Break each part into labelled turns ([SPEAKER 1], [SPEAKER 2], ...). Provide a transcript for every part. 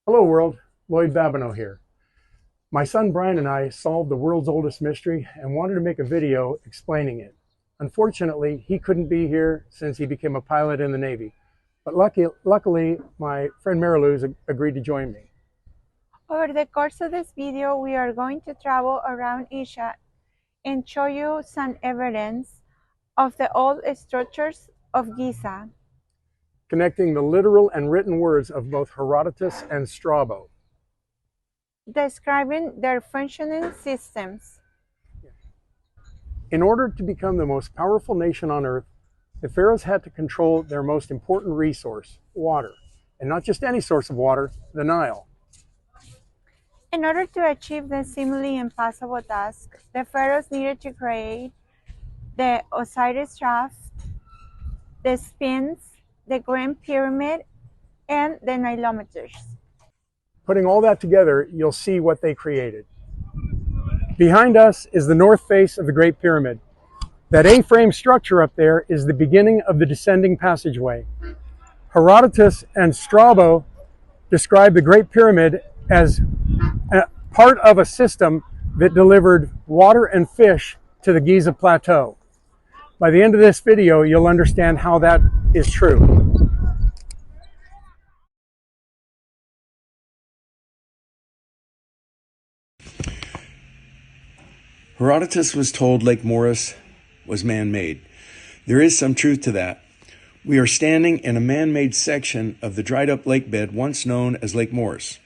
[SPEAKER 1] Hello world, Lloyd Babineau here. My son Brian and I solved the world's oldest mystery and wanted to make a video explaining it. Unfortunately, he couldn't be here since he became a pilot in the Navy. But luckily, my friend Mariluz agreed to join me.
[SPEAKER 2] Over the course of this video, we are going to travel around Asia and show you some evidence of the old structures of Giza,
[SPEAKER 1] Connecting the literal and written words of both Herodotus and Strabo.
[SPEAKER 2] describing their functioning systems.
[SPEAKER 1] In order to become the most powerful nation on earth, the pharaohs had to control their most important resource, water. And not just any source of water, the Nile.
[SPEAKER 2] In order to achieve the seemingly impossible task, the pharaohs needed to create the Osiris shaft, the Sphinx, the Grand Pyramid, and the Nilometers.
[SPEAKER 1] Putting all that together, you'll see what they created. Behind us is the north face of the Great Pyramid. That A-frame structure up there is the beginning of the descending passageway. Herodotus and Strabo describe the Great Pyramid as part of a system that delivered water and fish to the Giza Plateau. By the end of this video, you'll understand how that is true.
[SPEAKER 3] Herodotus was told Lake Moeris was man-made. There is some truth to that. We are standing in a man-made section of the dried-up lake bed once known as Lake Moeris.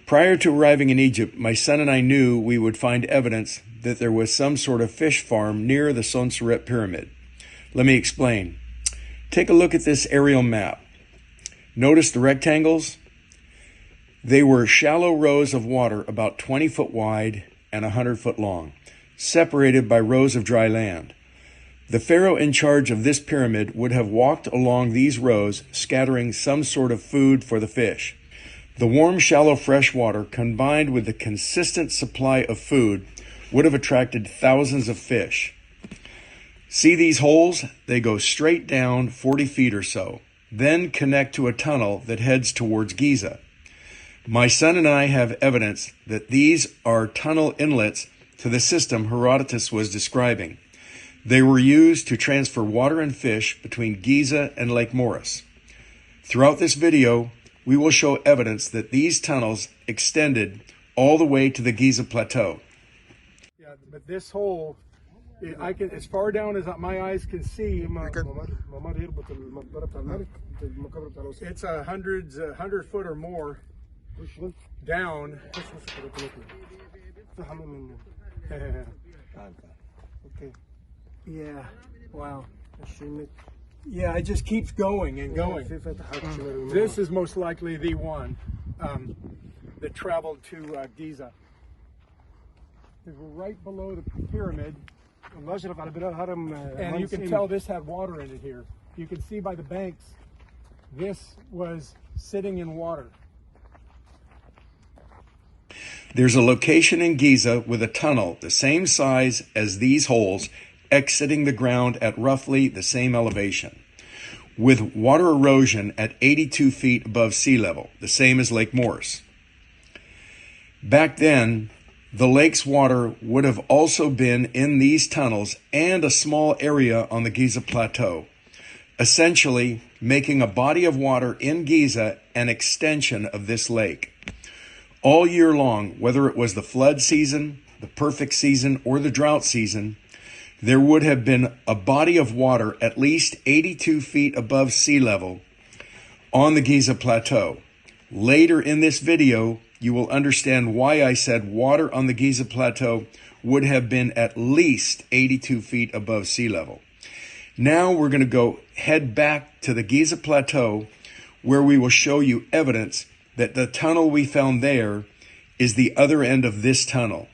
[SPEAKER 3] Prior to arriving in Egypt, my son and I knew we would find evidence that there was some sort of fish farm near the Sonseret Pyramid. Let me explain. Take a look at this aerial map. Notice the rectangles? They were shallow rows of water about 20 foot wide and 100 foot long, separated by rows of dry land. The pharaoh in charge of this pyramid would have walked along these rows, scattering some sort of food for the fish. The warm, shallow, fresh water, combined with the consistent supply of food, would have attracted thousands of fish. See these holes? They go straight down 40 feet or so, then connect to a tunnel that heads towards Giza. My son and I have evidence that these are tunnel inlets to the system Herodotus was describing. They were used to transfer water and fish between Giza and Lake Moeris. Throughout this video, we will show evidence that these tunnels extended all the way to the Giza Plateau.
[SPEAKER 1] Yeah, but this hole, as far down as my eyes can see, it's 100 foot or more down. Yeah, wow. Yeah, it just keeps going and going. This is most likely the one that traveled to Giza. We're right below the pyramid, and you can tell this had water in it here. You can see by the banks, this was sitting in water.
[SPEAKER 3] There's a location in Giza with a tunnel the same size as these holes exiting the ground at roughly the same elevation, with water erosion at 82 feet above sea level, the same as Lake Moeris. Back then, the lake's water would have also been in these tunnels and a small area on the Giza Plateau, essentially making a body of water in Giza an extension of this lake. All year long, whether it was the flood season, the perfect season, or the drought season, there would have been a body of water at least 82 feet above sea level on the Giza Plateau. Later in this video, you will understand why I said water on the Giza Plateau would have been at least 82 feet above sea level. Now we're going to head back to the Giza Plateau, where we will show you evidence that the tunnel we found there is the other end of this tunnel.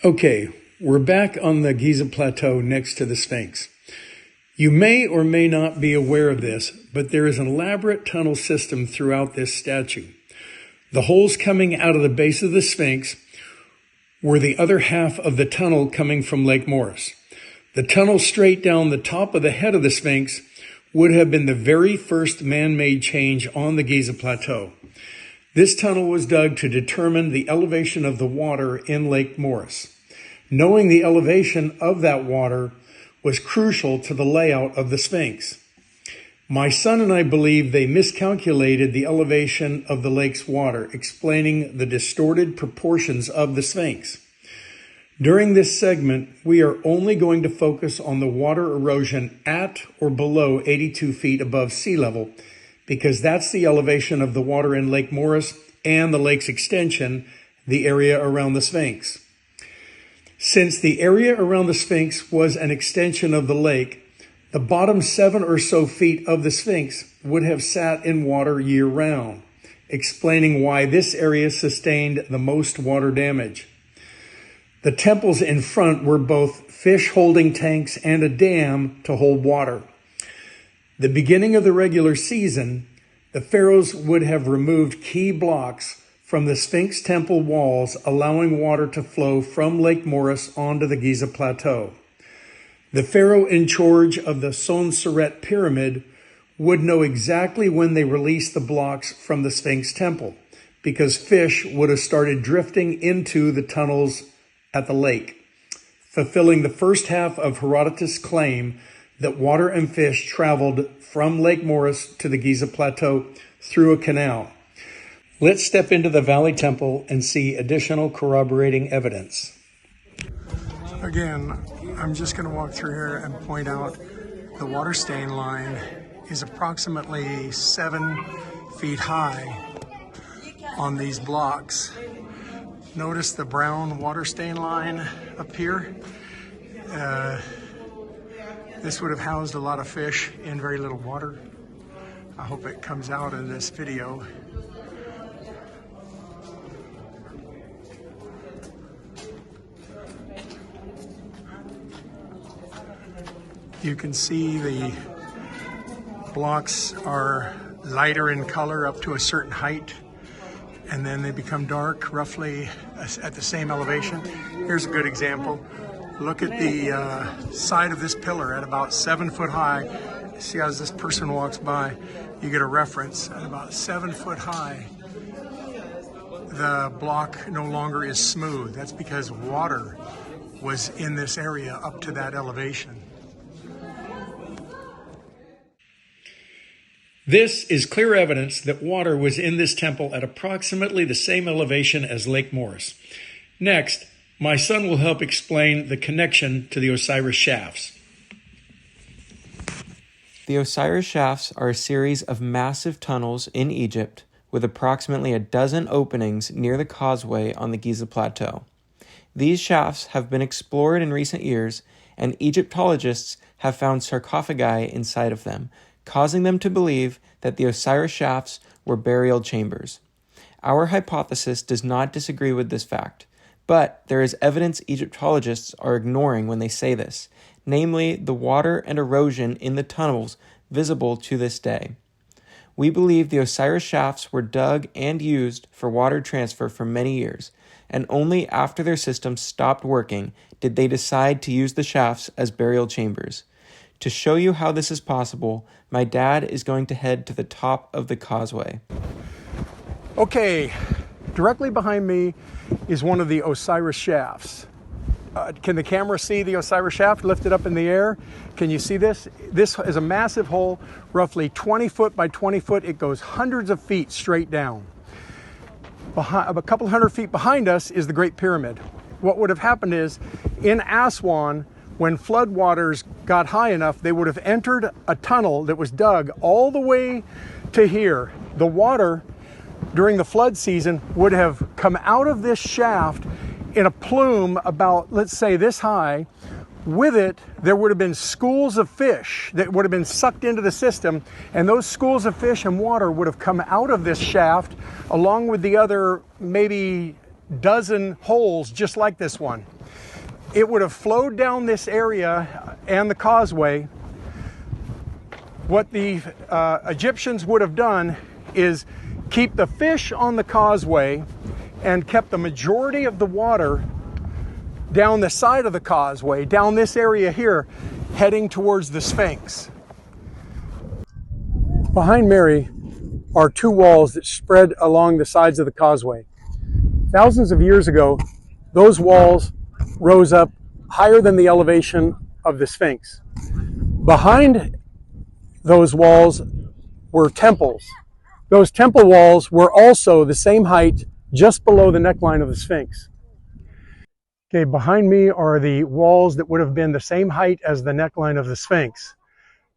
[SPEAKER 3] Okay, we're back on the Giza Plateau next to the Sphinx. You may or may not be aware of this, but there is an elaborate tunnel system throughout this statue. The holes coming out of the base of the Sphinx were the other half of the tunnel coming from Lake Moeris. The tunnel straight down the top of the head of the Sphinx would have been the very first man-made change on the Giza Plateau. This tunnel was dug to determine the elevation of the water in Lake Moeris. Knowing the elevation of that water was crucial to the layout of the Sphinx. My son and I believe they miscalculated the elevation of the lake's water, explaining the distorted proportions of the Sphinx. During this segment, we are only going to focus on the water erosion at or below 82 feet above sea level, because that's the elevation of the water in Lake Moeris and the lake's extension, the area around the Sphinx. Since the area around the Sphinx was an extension of the lake, the bottom 7 or so feet of the Sphinx would have sat in water year-round, explaining why this area sustained the most water damage. The temples in front were both fish holding tanks and a dam to hold water. The beginning of the regular season, the pharaohs would have removed key blocks from the Sphinx temple walls, allowing water to flow from Lake Moeris onto the Giza Plateau. The pharaoh in charge of the Sonseret pyramid would know exactly when they released the blocks from the Sphinx temple, because fish would have started drifting into the tunnels at the lake, fulfilling the first half of Herodotus' claim that water and fish traveled from Lake Moeris to the Giza Plateau through a canal. Let's step into the Valley Temple and see additional corroborating evidence.
[SPEAKER 1] Again, I'm just going to walk through here and point out the water stain line is approximately 7 feet high on these blocks. Notice the brown water stain line up here. This would have housed a lot of fish in very little water. I hope it comes out in this video. You can see the blocks are lighter in color up to a certain height, and then they become dark roughly at the same elevation. Here's a good example. Look at the side of this pillar at about 7 foot high. See, as this person walks by, you get a reference. At about 7 foot high, the block no longer is smooth. That's because water was in this area up to that elevation.
[SPEAKER 3] This is clear evidence that water was in this temple at approximately the same elevation as Lake Moeris. Next, my son will help explain the connection to the Osiris shafts.
[SPEAKER 4] The Osiris shafts are a series of massive tunnels in Egypt with approximately a dozen openings near the causeway on the Giza Plateau. These shafts have been explored in recent years, and Egyptologists have found sarcophagi inside of them, causing them to believe that the Osiris shafts were burial chambers. Our hypothesis does not disagree with this fact, but there is evidence Egyptologists are ignoring when they say this, namely the water and erosion in the tunnels visible to this day. We believe the Osiris shafts were dug and used for water transfer for many years, and only after their systems stopped working did they decide to use the shafts as burial chambers. To show you how this is possible, my dad is going to head to the top of the causeway.
[SPEAKER 1] Okay, directly behind me is one of the Osiris shafts. Can the camera see the Osiris shaft lifted up in the air? Can you see this? This is a massive hole, roughly 20 foot by 20 foot. It goes hundreds of feet straight down. A couple hundred feet behind us is the Great Pyramid. What would have happened is, in Aswan, when floodwaters got high enough, they would have entered a tunnel that was dug all the way to here. The water during the flood season would have come out of this shaft in a plume about, let's say, this high. With it, there would have been schools of fish that would have been sucked into the system, and those schools of fish and water would have come out of this shaft along with the other maybe dozen holes just like this one. It would have flowed down this area and the causeway. What the Egyptians would have done is keep the fish on the causeway and kept the majority of the water down the side of the causeway, down this area here, heading towards the Sphinx. Behind Mary are two walls that spread along the sides of the causeway. Thousands of years ago, those walls rose up higher than the elevation of the Sphinx. Behind those walls were temples. Those temple walls were also the same height just below the neckline of the Sphinx. Okay, behind me are the walls that would have been the same height as the neckline of the Sphinx.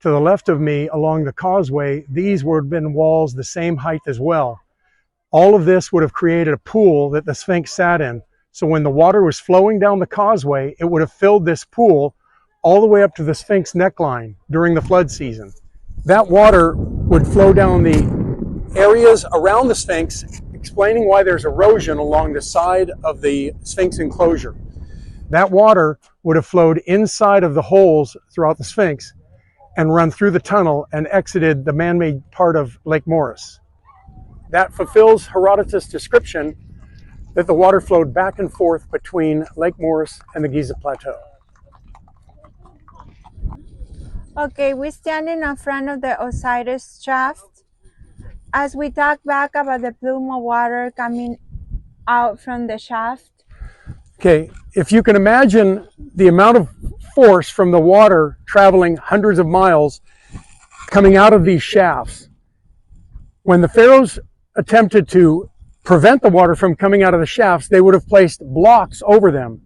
[SPEAKER 1] To the left of me, along the causeway, these would have been walls the same height as well. All of this would have created a pool that the Sphinx sat in. So when the water was flowing down the causeway, it would have filled this pool all the way up to the Sphinx neckline during the flood season. That water would flow down the areas around the Sphinx, explaining why there's erosion along the side of the Sphinx enclosure. That water would have flowed inside of the holes throughout the Sphinx and run through the tunnel and exited the man-made part of Lake Moeris. That fulfills Herodotus' description that the water flowed back and forth between Lake Moeris and the Giza Plateau.
[SPEAKER 2] Okay, we're standing in front of the Osiris shaft. As we talk back about the plume of water coming out from the shaft.
[SPEAKER 1] Okay, if you can imagine the amount of force from the water traveling hundreds of miles coming out of these shafts, when the pharaohs attempted to prevent the water from coming out of the shafts, they would have placed blocks over them.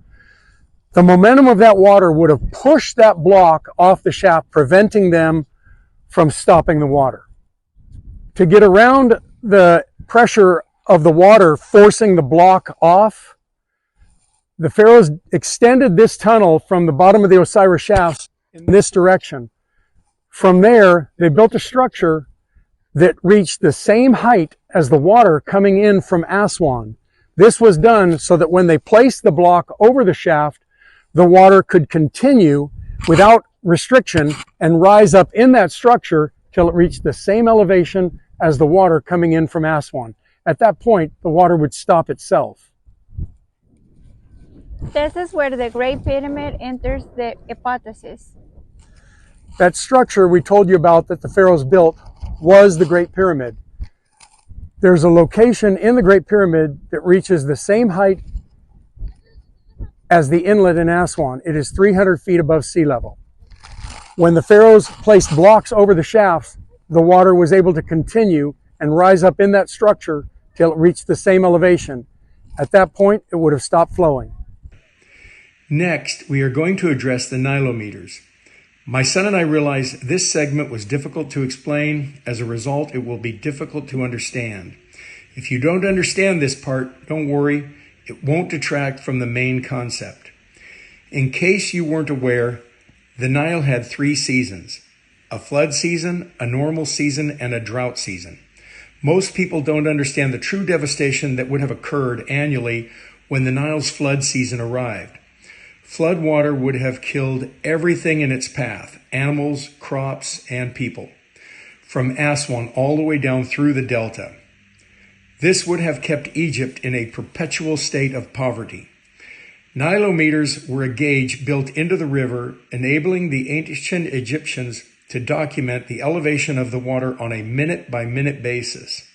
[SPEAKER 1] The momentum of that water would have pushed that block off the shaft, preventing them from stopping the water. To get around the pressure of the water forcing the block off, the pharaohs extended this tunnel from the bottom of the Osiris shafts in this direction. From there, they built a structure that reached the same height as the water coming in from Aswan. This was done so that when they placed the block over the shaft, the water could continue without restriction and rise up in that structure till it reached the same elevation as the water coming in from Aswan. At that point, the water would stop itself.
[SPEAKER 2] This is where the Great Pyramid enters the hypothesis.
[SPEAKER 1] That structure we told you about that the pharaohs built was the Great Pyramid. There's a location in the Great Pyramid that reaches the same height as the inlet in Aswan. It is 300 feet above sea level. When the pharaohs placed blocks over the shafts, the water was able to continue and rise up in that structure till it reached the same elevation. At that point, it would have stopped flowing.
[SPEAKER 3] Next, we are going to address the nilometers. My son and I realized this segment was difficult to explain. As a result, it will be difficult to understand. If you don't understand this part, don't worry. It won't detract from the main concept. In case you weren't aware, the Nile had 3 seasons: a flood season, a normal season, and a drought season. Most people don't understand the true devastation that would have occurred annually when the Nile's flood season arrived. Flood water would have killed everything in its path: animals, crops, and people, from Aswan all the way down through the delta. This would have kept Egypt in a perpetual state of poverty. Nilometers were a gauge built into the river, enabling the ancient Egyptians to document the elevation of the water on a minute-by-minute basis.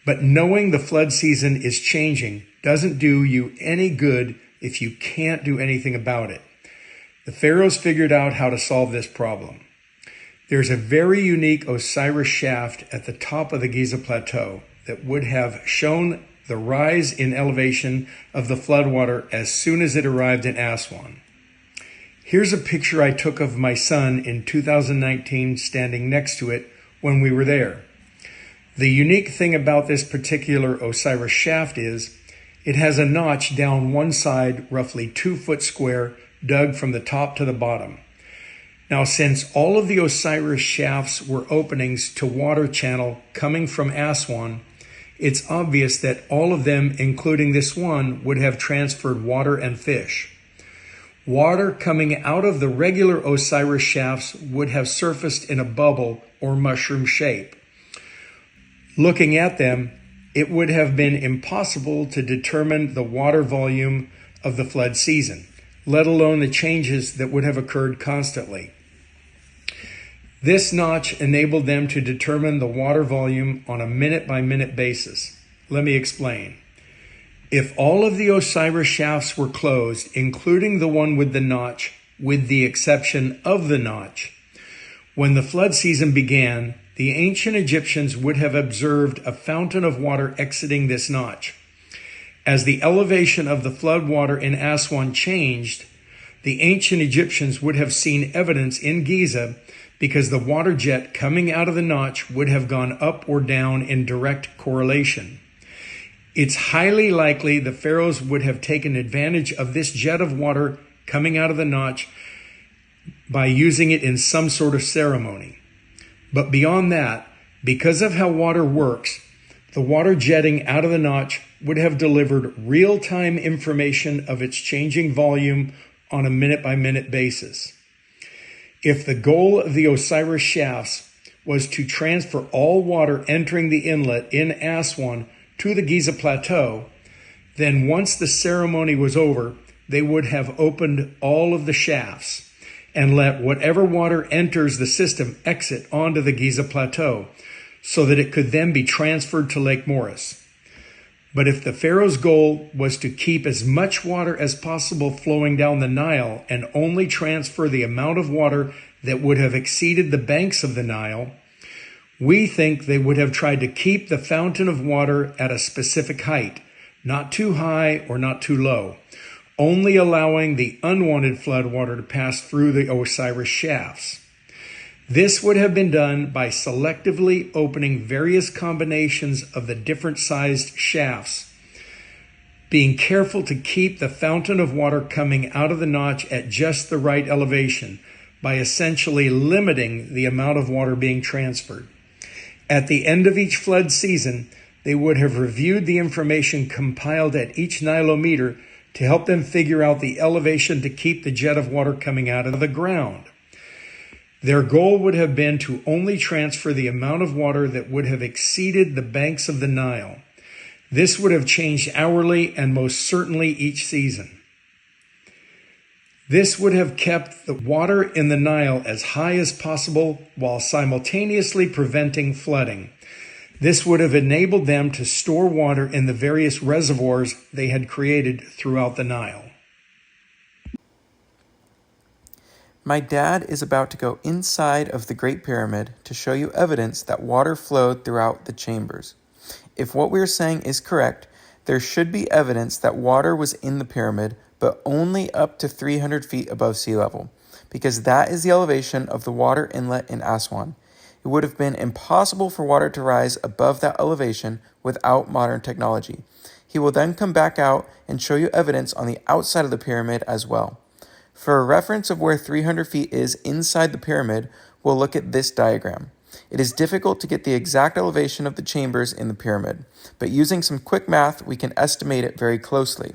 [SPEAKER 3] But knowing the flood season is changing doesn't do you any good if you can't do anything about it. The pharaohs figured out how to solve this problem. There's a very unique Osiris shaft at the top of the Giza Plateau that would have shown the rise in elevation of the floodwater as soon as it arrived in Aswan. Here's a picture I took of my son in 2019 standing next to it when we were there. The unique thing about this particular Osiris shaft is it has a notch down one side, roughly 2 foot square, dug from the top to the bottom. Now, since all of the Osiris shafts were openings to water channel coming from Aswan, it's obvious that all of them, including this one, would have transferred water and fish. Water coming out of the regular Osiris shafts would have surfaced in a bubble or mushroom shape. Looking at them, it would have been impossible to determine the water volume of the flood season, let alone the changes that would have occurred constantly. This notch enabled them to determine the water volume on a minute-by-minute basis. Let me explain. If all of the Osiris shafts were closed, including the one with the notch, with the exception of the notch, when the flood season began, the ancient Egyptians would have observed a fountain of water exiting this notch. As the elevation of the flood water in Aswan changed, the ancient Egyptians would have seen evidence in Giza because the water jet coming out of the notch would have gone up or down in direct correlation. It's highly likely the pharaohs would have taken advantage of this jet of water coming out of the notch by using it in some sort of ceremony. But beyond that, because of how water works, the water jetting out of the notch would have delivered real-time information of its changing volume on a minute-by-minute basis. If the goal of the Osiris shafts was to transfer all water entering the inlet in Aswan to the Giza Plateau, then once the ceremony was over, they would have opened all of the shafts and let whatever water enters the system exit onto the Giza Plateau so that it could then be transferred to Lake Moeris. But if the Pharaoh's goal was to keep as much water as possible flowing down the Nile and only transfer the amount of water that would have exceeded the banks of the Nile, we think they would have tried to keep the fountain of water at a specific height, not too high or not too low, only allowing the unwanted flood water to pass through the Osiris shafts. This would have been done by selectively opening various combinations of the different sized shafts, being careful to keep the fountain of water coming out of the notch at just the right elevation by essentially limiting the amount of water being transferred. At the end of each flood season, they would have reviewed the information compiled at each Nilometer to help them figure out the elevation to keep the jet of water coming out of the ground. Their goal would have been to only transfer the amount of water that would have exceeded the banks of the Nile. This would have changed hourly and most certainly each season. This would have kept the water in the Nile as high as possible while simultaneously preventing flooding. This would have enabled them to store water in the various reservoirs they had created throughout the Nile.
[SPEAKER 4] My dad is about to go inside of the Great Pyramid to show you evidence that water flowed throughout the chambers. If what we are saying is correct, there should be evidence that water was in the pyramid, but only up to 300 feet above sea level, because that is the elevation of the water inlet in Aswan. It would have been impossible for water to rise above that elevation without modern technology. He will then come back out and show you evidence on the outside of the pyramid as well. For a reference of where 300 feet is inside the pyramid, we'll look at this diagram. It is difficult to get the exact elevation of the chambers in the pyramid, but using some quick math, we can estimate it very closely.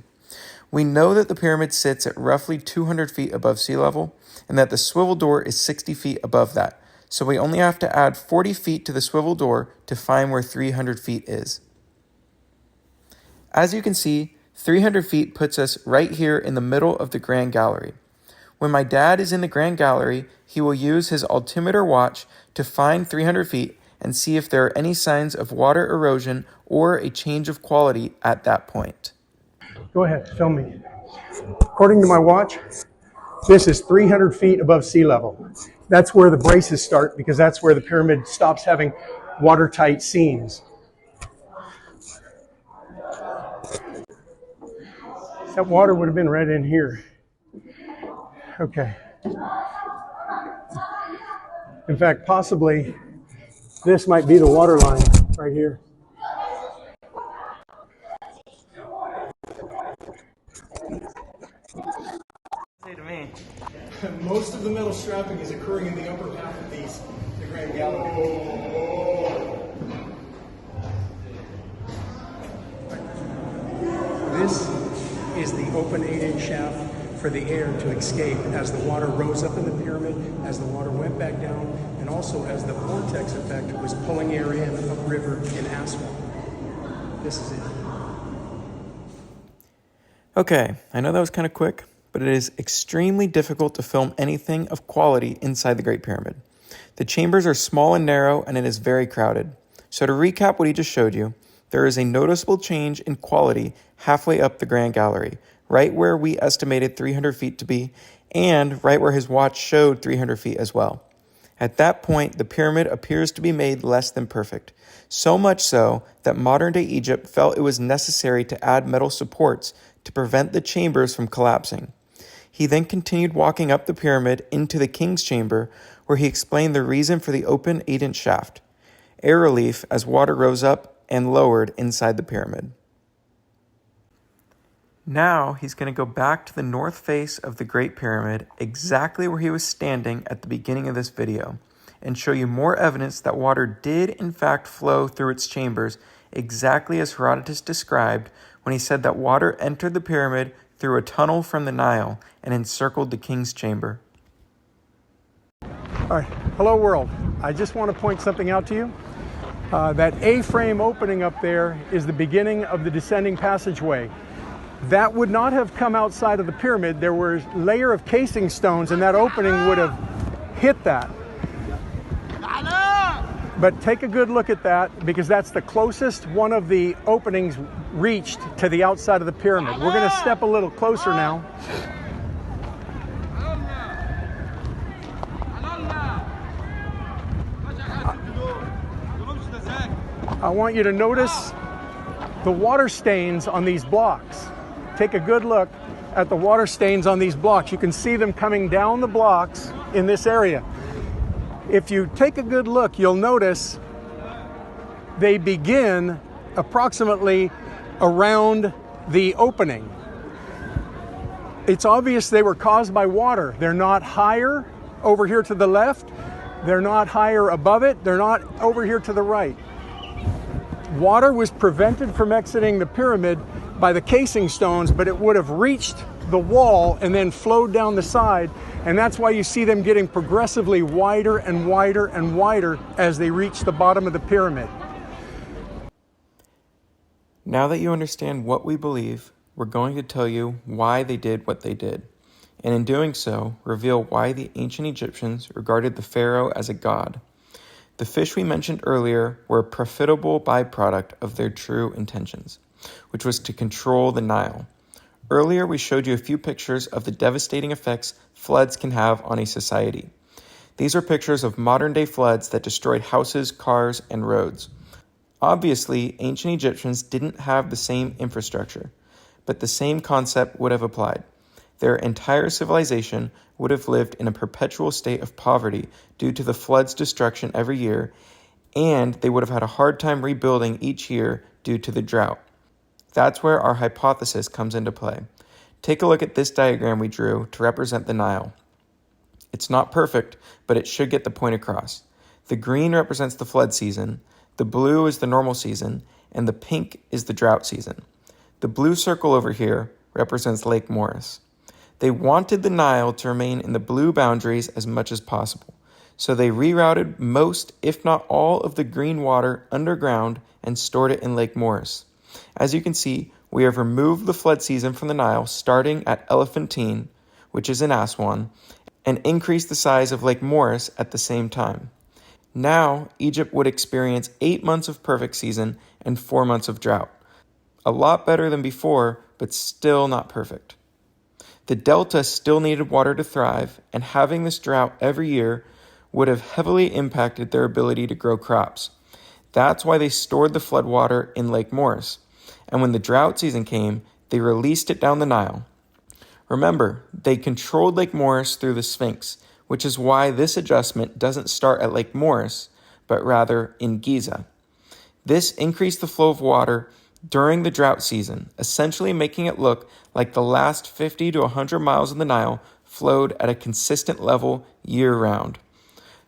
[SPEAKER 4] We know that the pyramid sits at roughly 200 feet above sea level, and that the swivel door is 60 feet above that, so we only have to add 40 feet to the swivel door to find where 300 feet is. As you can see, 300 feet puts us right here in the middle of the Grand Gallery. When my dad is in the Grand Gallery, he will use his altimeter watch to find 300 feet and see if there are any signs of water erosion or a change of quality at that point.
[SPEAKER 1] Go ahead, film me. According to my watch, this is 300 feet above sea level. That's where the braces start because that's where the pyramid stops having watertight seams. That water would have been right in here. Okay. In fact, possibly this might be the water line right here.
[SPEAKER 4] Say to me.
[SPEAKER 1] Most of the metal strapping is occurring in the upper half of the Grand Gallery. This is the open 8-inch shaft for the air to escape as the water rose up in the pyramid, as the water went back down, and also as the vortex effect was pulling air in upriver in Aswan. This is it.
[SPEAKER 4] Okay, I know that was kind of quick, but it is extremely difficult to film anything of quality inside the Great Pyramid. The chambers are small and narrow, and it is very crowded. So to recap what he just showed you, there is a noticeable change in quality halfway up the Grand Gallery, right where we estimated 300 feet to be, and right where his watch showed 300 feet as well. At that point, the pyramid appears to be made less than perfect, so much so that modern-day Egypt felt it was necessary to add metal supports to prevent the chambers from collapsing. He then continued walking up the pyramid into the king's chamber, where he explained the reason for the open 8-inch shaft, air relief as water rose up and lowered inside the pyramid. Now he's going to go back to the north face of the Great Pyramid, exactly where he was standing at the beginning of this video, and show you more evidence that water did in fact flow through its chambers, exactly as Herodotus described when he said that water entered the pyramid through a tunnel from the Nile and encircled the king's chamber.
[SPEAKER 1] All right, hello world. I just want to point something out to you. That A-frame opening up there is the beginning of the descending passageway. That would not have come outside of the pyramid. There was a layer of casing stones and that opening would have hit that. But take a good look at that, because that's the closest one of the openings reached to the outside of the pyramid. We're going to step a little closer now. I want you to notice the water stains on these blocks. Take a good look at the water stains on these blocks. You can see them coming down the blocks in this area. If you take a good look, you'll notice they begin approximately around the opening. It's obvious they were caused by water. They're not higher over here to the left. They're not higher above it. They're not over here to the right. Water was prevented from exiting the pyramid by the casing stones, but it would have reached the wall and then flowed down the side. And that's why you see them getting progressively wider and wider and wider as they reach the bottom of the pyramid.
[SPEAKER 4] Now that you understand what we believe, we're going to tell you why they did what they did. And in doing so, reveal why the ancient Egyptians regarded the pharaoh as a god. The fish we mentioned earlier were a profitable byproduct of their true intentions, which was to control the Nile. Earlier, we showed you a few pictures of the devastating effects floods can have on a society. These are pictures of modern-day floods that destroyed houses, cars, and roads. Obviously, ancient Egyptians didn't have the same infrastructure, but the same concept would have applied. Their entire civilization would have lived in a perpetual state of poverty due to the flood's destruction every year, and they would have had a hard time rebuilding each year due to the drought. That's where our hypothesis comes into play. Take a look at this diagram we drew to represent the Nile. It's not perfect, but it should get the point across. The green represents the flood season, the blue is the normal season, and the pink is the drought season. The blue circle over here represents Lake Moeris. They wanted the Nile to remain in the blue boundaries as much as possible, so they rerouted most, if not all, of the green water underground and stored it in Lake Moeris. As you can see, we have removed the flood season from the Nile starting at Elephantine, which is in Aswan, and increased the size of Lake Moeris at the same time. Now, Egypt would experience 8 months of perfect season and 4 months of drought. A lot better than before, but still not perfect. The delta still needed water to thrive, and having this drought every year would have heavily impacted their ability to grow crops. That's why they stored the flood water in Lake Moeris, and when the drought season came, they released it down the Nile. Remember, they controlled Lake Moeris through the Sphinx, which is why this adjustment doesn't start at Lake Moeris, but rather in Giza. This increased the flow of water during the drought season, essentially making it look like the last 50 to 100 miles of the Nile flowed at a consistent level year-round.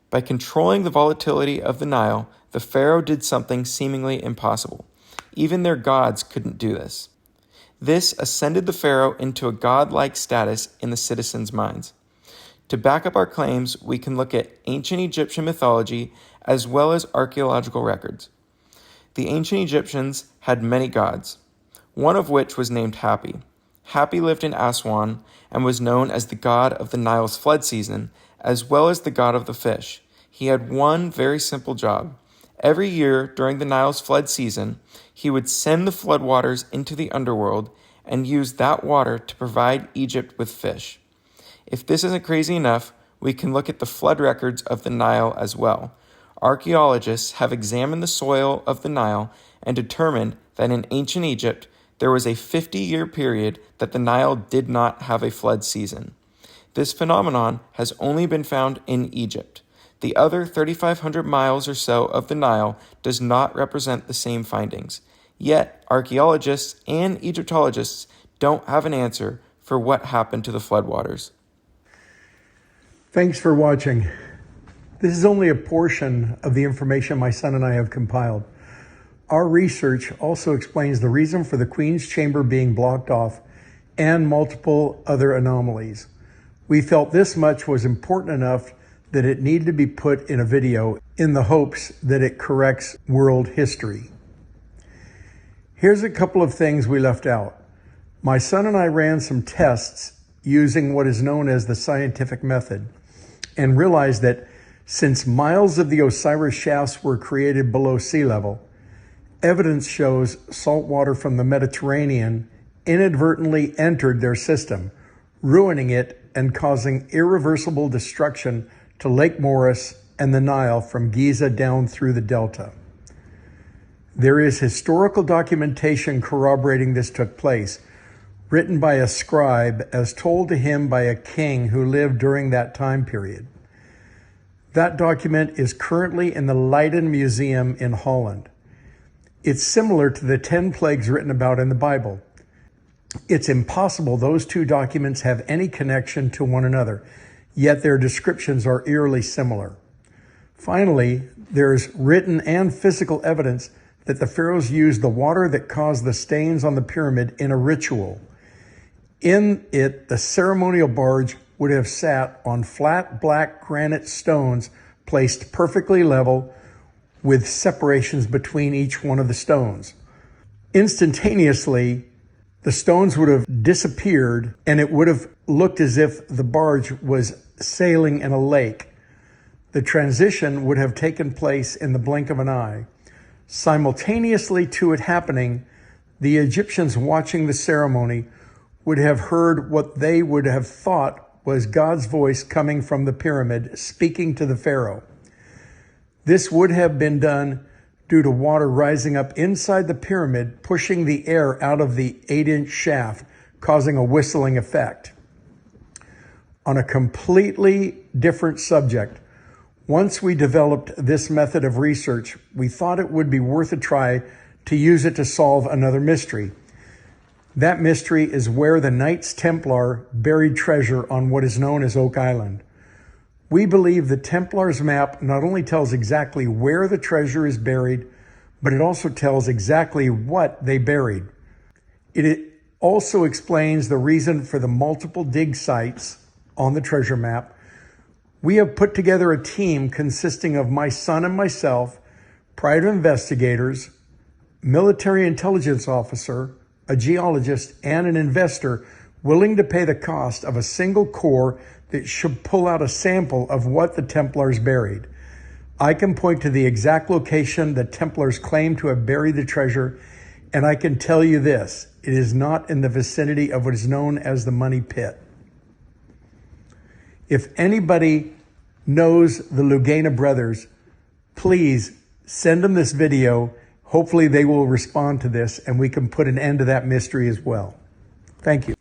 [SPEAKER 4] By controlling the volatility of the Nile, the pharaoh did something seemingly impossible. Even their gods couldn't do this. This ascended the pharaoh into a godlike status in the citizens' minds. To back up our claims, we can look at ancient Egyptian mythology as well as archaeological records. The ancient Egyptians had many gods, one of which was named Hapi. Hapi lived in Aswan and was known as the god of the Nile's flood season, as well as the god of the fish. He had one very simple job. Every year during the Nile's flood season, he would send the floodwaters into the underworld and use that water to provide Egypt with fish. If this isn't crazy enough, we can look at the flood records of the Nile as well. Archaeologists have examined the soil of the Nile and determined that in ancient Egypt, there was a 50-year period that the Nile did not have a flood season. This phenomenon has only been found in Egypt. The other 3,500 miles or so of the Nile does not represent the same findings. Yet, archaeologists and Egyptologists don't have an answer for what happened to the floodwaters.
[SPEAKER 1] Thanks for watching. This is only a portion of the information my son and I have compiled. Our research also explains the reason for the Queen's chamber being blocked off and multiple other anomalies. We felt this much was important enough that it needed to be put in a video in the hopes that it corrects world history. Here's a couple of things we left out. My son and I ran some tests using what is known as the scientific method and realized that since miles of the Osiris shafts were created below sea level, evidence shows salt water from the Mediterranean inadvertently entered their system, ruining it and causing irreversible destruction to Lake Moeris and the Nile from Giza down through the delta. There is historical documentation corroborating this took place, written by a scribe as told to him by a king who lived during that time period. That document is currently in the Leiden Museum in Holland. It's similar to the 10 plagues written about in the Bible. It's impossible those two documents have any connection to one another, yet their descriptions are eerily similar. Finally, there's written and physical evidence that the pharaohs used the water that caused the stains on the pyramid in a ritual. In it, the ceremonial barge would have sat on flat black granite stones placed perfectly level with separations between each one of the stones. Instantaneously, the stones would have disappeared and it would have looked as if the barge was sailing in a lake. The transition would have taken place in the blink of an eye. Simultaneously to it happening, the Egyptians watching the ceremony would have heard what they would have thought was God's voice coming from the pyramid speaking to the pharaoh. This would have been done due to water rising up inside the pyramid, pushing the air out of the 8-inch shaft, causing a whistling effect. On a completely different subject, once we developed this method of research, we thought it would be worth a try to use it to solve another mystery. That mystery is where the Knights Templar buried treasure on what is known as Oak Island. We believe the Templars' map not only tells exactly where the treasure is buried, but it also tells exactly what they buried. It also explains the reason for the multiple dig sites on the treasure map. We have put together a team consisting of my son and myself, private investigators, military intelligence officer, a geologist, and an investor willing to pay the cost of a single core that should pull out a sample of what the Templars buried. I can point to the exact location the Templars claim to have buried the treasure, and I can tell you this, it is not in the vicinity of what is known as the Money Pit. If anybody knows the Lugana brothers, please send them this video. Hopefully they will respond to this and we can put an end to that mystery as well. Thank you.